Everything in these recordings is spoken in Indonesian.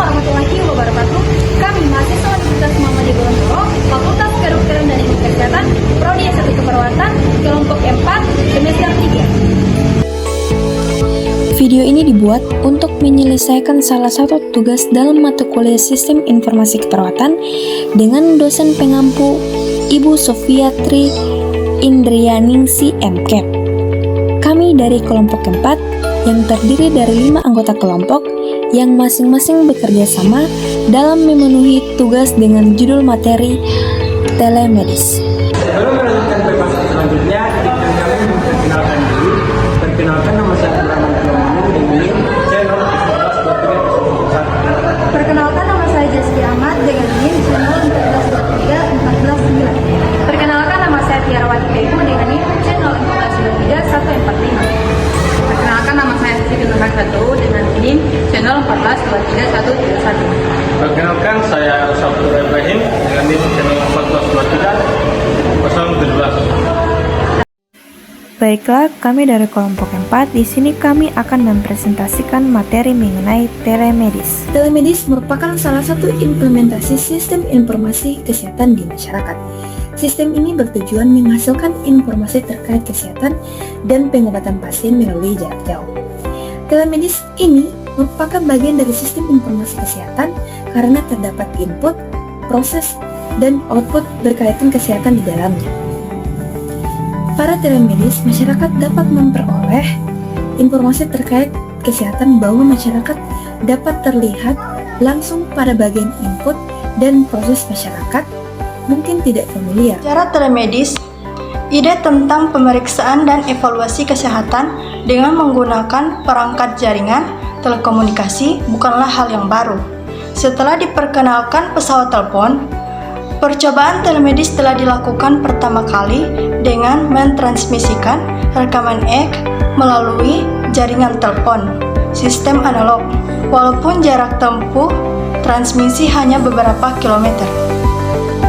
warahmatullahi wabarakatuh. Kami mahasiswa Universitas Muhammadiyah Gorontalo, Fakultas Kedokteran dan Ilmu Kesehatan, Prodi S1 Keperawatan, kelompok 4, semester 3. Video ini dibuat untuk menyelesaikan salah satu tugas dalam mata kuliah Sistem Informasi Keperawatan dengan dosen pengampu Ibu Sofia Tri Indrianingsi MKep. Kami dari kelompok 4 yang terdiri dari 5 anggota kelompok yang masing-masing bekerja sama dalam memenuhi tugas dengan judul materi telemedis. Sebelum melanjutkan pembahasan selanjutnya, izinkan kami memperkenalkan diri. Perkenalkan, nama saya Rahman Filomanin dengan NIM C0142301. Perkenalkan, nama saya Jasri Ahmad dengan NIM C014231449. Perkenalkan, nama saya Tiarawati Teguh dengan NIM C014231145. Perkenalkan, nama saya Siti Nurhakatu dengan NIM C014231131. Perkenalkan, saya Sabtu Ibrahim dengan NIM C01423 Baiklah, kami dari kelompok 4. Di sini kami akan mempresentasikan materi mengenai telemedis. Telemedis merupakan salah satu implementasi sistem informasi kesehatan di masyarakat. Sistem ini bertujuan menghasilkan informasi terkait kesehatan dan pengobatan pasien melalui jarak jauh. Telemedis ini merupakan bagian dari sistem informasi kesehatan karena terdapat input, proses, dan output berkaitan kesehatan di dalamnya. Pada telemedis, masyarakat dapat memperoleh informasi terkait kesehatan bahwa masyarakat dapat terlihat langsung pada bagian input dan proses masyarakat mungkin tidak familiar. Cara telemedis, ide tentang pemeriksaan dan evaluasi kesehatan dengan menggunakan perangkat jaringan telekomunikasi bukanlah hal yang baru. Setelah diperkenalkan pesawat telepon, percobaan telemedis telah dilakukan pertama kali dengan mentransmisikan rekaman EKG melalui jaringan telepon sistem analog. Walaupun jarak tempuh transmisi hanya beberapa kilometer,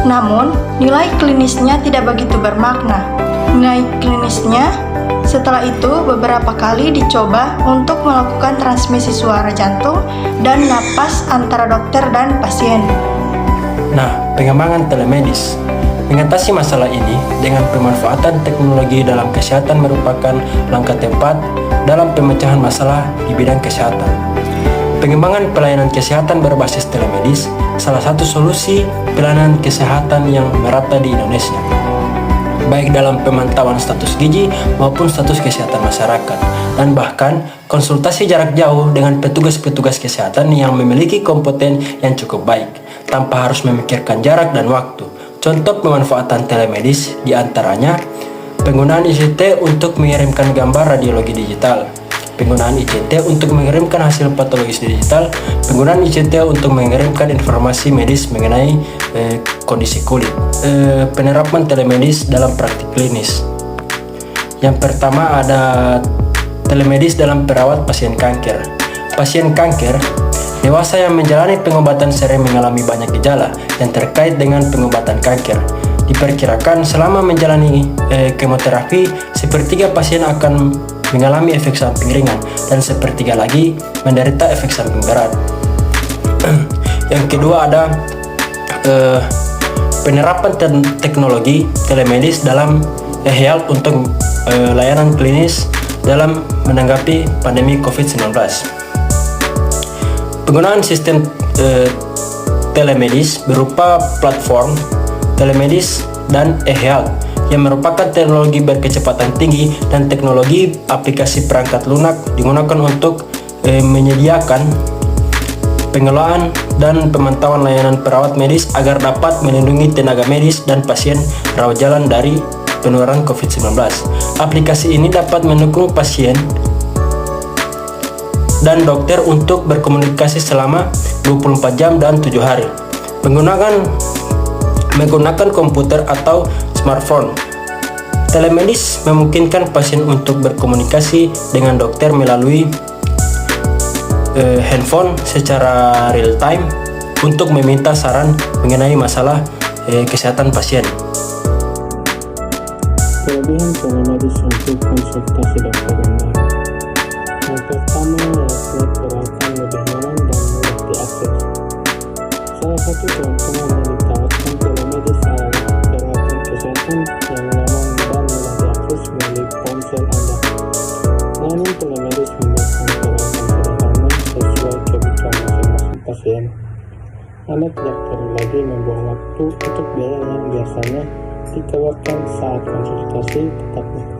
namun nilai klinisnya tidak begitu bermakna. Nilai klinisnya setelah itu beberapa kali dicoba untuk melakukan transmisi suara jantung dan napas antara dokter dan pasien. Nah, pengembangan telemedis mengatasi masalah ini dengan pemanfaatan teknologi dalam kesehatan merupakan langkah tepat dalam pemecahan masalah di bidang kesehatan. Pengembangan pelayanan kesehatan berbasis telemedis salah satu solusi pelayanan kesehatan yang merata di Indonesia, baik dalam pemantauan status gizi maupun status kesehatan masyarakat, dan bahkan konsultasi jarak jauh dengan petugas-petugas kesehatan yang memiliki kompeten yang cukup baik, tanpa harus memikirkan jarak dan waktu. Contoh pemanfaatan telemedis diantaranya penggunaan ICT untuk mengirimkan gambar radiologi digital, penggunaan ICT untuk mengirimkan hasil patologis digital, penggunaan ICT untuk mengirimkan informasi medis mengenai kondisi kulit. Penerapan telemedis dalam praktik klinis. Yang pertama ada telemedis dalam perawat pasien kanker. Pasien kanker dewasa yang menjalani pengobatan sering mengalami banyak gejala yang terkait dengan pengobatan kanker. Diperkirakan selama menjalani kemoterapi, sepertiga pasien akan mengalami efek samping ringan dan sepertiga lagi menderita efek samping berat. Yang kedua ada penerapan teknologi telemedis dalam health untuk layanan klinis dalam menanggapi pandemi COVID-19. Penggunaan sistem telemedis berupa platform telemedis dan e-health yang merupakan teknologi berkecepatan tinggi dan teknologi aplikasi perangkat lunak digunakan untuk menyediakan pengelolaan dan pemantauan layanan perawat medis agar dapat melindungi tenaga medis dan pasien rawat jalan dari penularan COVID-19. Aplikasi ini dapat mendukung pasien dan dokter untuk berkomunikasi selama 24 jam dan 7 hari. Menggunakan komputer atau smartphone. Telemedis memungkinkan pasien untuk berkomunikasi dengan dokter melalui handphone secara real time untuk meminta saran mengenai masalah kesehatan pasien. Kelebihan telemedis untuk konsultasi dokter online. Yang pertama yaitu perawatan lebih nyaman dan mudah diakses. satu keuntungan yang ditawarkan telemedis adalah perawatan kesehatan yang nyaman dan mudah diakses melalui ponsel Anda. Layanan telemedis memberikan perawatan sederhana sesuai kebutuhan masing-masing pasien. Anda tidak perlu lagi membuang waktu untuk biaya yang biasanya dikeluarkan saat konsultasi tatap muka.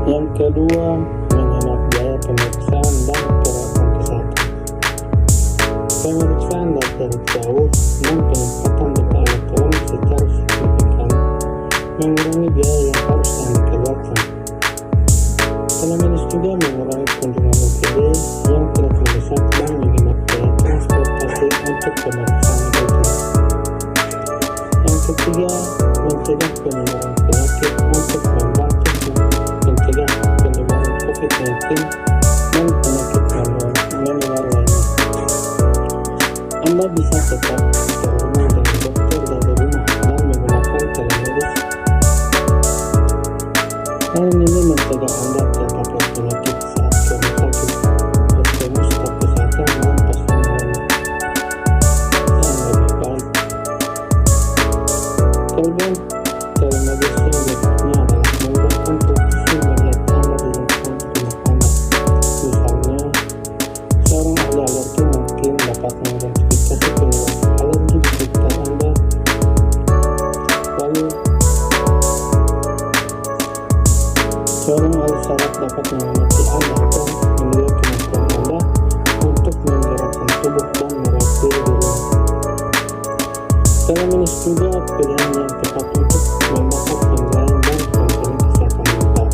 Yang kedua, menghemat biaya pemeriksaan dan perawatan kesehatan. Pemeriksaan dari jauh dan penempatan data elektronik secara signifikan mengurangi biaya yang harus Anda keluarkan. Telemedis juga mengurangi kunjungan UGD yang tidak mendesak dan menghemat biaya transportasi untuk pemeriksaan rutin. Yang ketiga, mencegah penularan penyakit untuk membantu mencegah penyebaran COVID-19 dan penyakit menular lainnya. Anda bisa tetap terhubung dengan dokter dari rumah dan menggunakan telemedis. Hal ini mencegah Anda terpapar penyakit saat ke rumah sakit, bertemu staf kesehatan dan pasien lainnya yang lebih baik. Kelebihan telemedis yang berikutnya adalah memudahkan profesi melihat Anda di lingkungan rumah Anda. Misalnya, seorang ahli alergi mungkin dapat mengidentifikasi penyebab alergi di sekitar Anda. Lalu, seorang ahli saraf dapat mengamati Anda dan menilai kemampuan Anda untuk menggerakkan tubuh dan mereaksi di rumah. Telemedis juga pilihan yang tepat untuk membantu penilaian dan konseling kesehatan mental.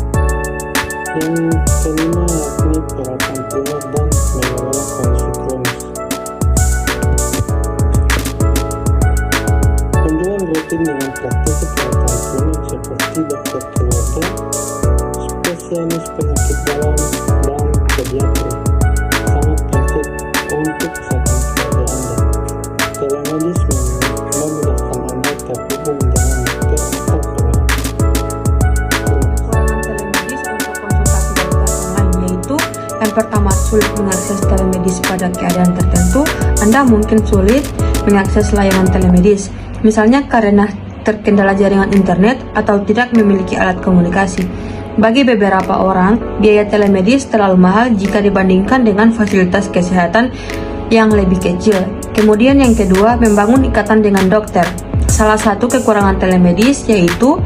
Yang kelima yakni perawatan primer dan mengelola kondisi kronis. Kunjungan rutin dengan praktisi perawatan klinik seperti dokter keluarga, spesialis penyakit dalam, dan pediatri sangat penting untuk kesehatan keluarga Anda. Telemedis memudahkan Anda terhubung dengan dokter atau perawat. Kekurangan telemedis untuk konsultasi dokter online yaitu yang pertama, sulit mengakses telemedis pada keadaan tertentu. Anda mungkin sulit mengakses layanan telemedis, misalnya karena terkendala jaringan internet atau tidak memiliki alat komunikasi. Bagi beberapa orang, biaya telemedis terlalu mahal jika dibandingkan dengan fasilitas kesehatan yang lebih kecil. Kemudian yang kedua, membangun ikatan dengan dokter. Salah satu kekurangan telemedis yaitu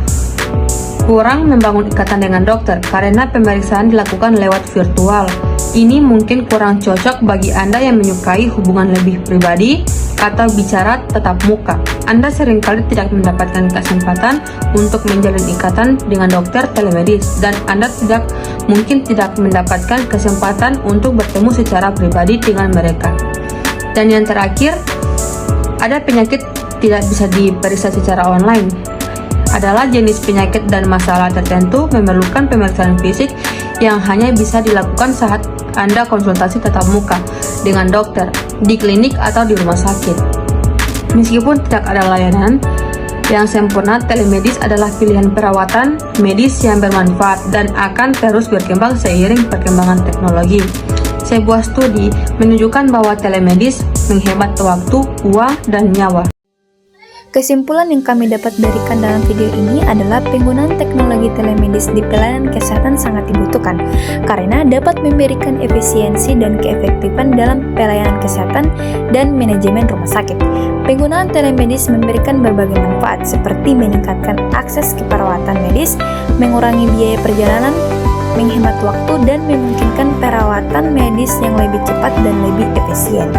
kurang membangun ikatan dengan dokter karena pemeriksaan dilakukan lewat virtual. Ini mungkin kurang cocok bagi Anda yang menyukai hubungan lebih pribadi atau bicara tatap muka. Anda seringkali tidak mendapatkan kesempatan untuk menjalin ikatan dengan dokter telemedis dan Anda mungkin tidak mendapatkan kesempatan untuk bertemu secara pribadi dengan mereka. Dan yang terakhir, ada penyakit tidak bisa diperiksa secara online. Adalah jenis penyakit dan masalah tertentu memerlukan pemeriksaan fisik yang hanya bisa dilakukan saat Anda konsultasi tatap muka dengan dokter di klinik atau di rumah sakit. Meskipun tidak ada layanan yang sempurna, telemedis adalah pilihan perawatan medis yang bermanfaat dan akan terus berkembang seiring perkembangan teknologi. Sebuah studi menunjukkan bahwa telemedis menghemat waktu, uang, dan nyawa. Kesimpulan yang kami dapat berikan dalam video ini adalah penggunaan teknologi telemedis di pelayanan kesehatan sangat dibutuhkan karena dapat memberikan efisiensi dan keefektifan dalam pelayanan kesehatan dan manajemen rumah sakit. Penggunaan telemedis memberikan berbagai manfaat seperti meningkatkan akses ke perawatan medis, mengurangi biaya perjalanan, menghemat waktu, dan memungkinkan perawatan medis yang lebih cepat dan lebih efisien.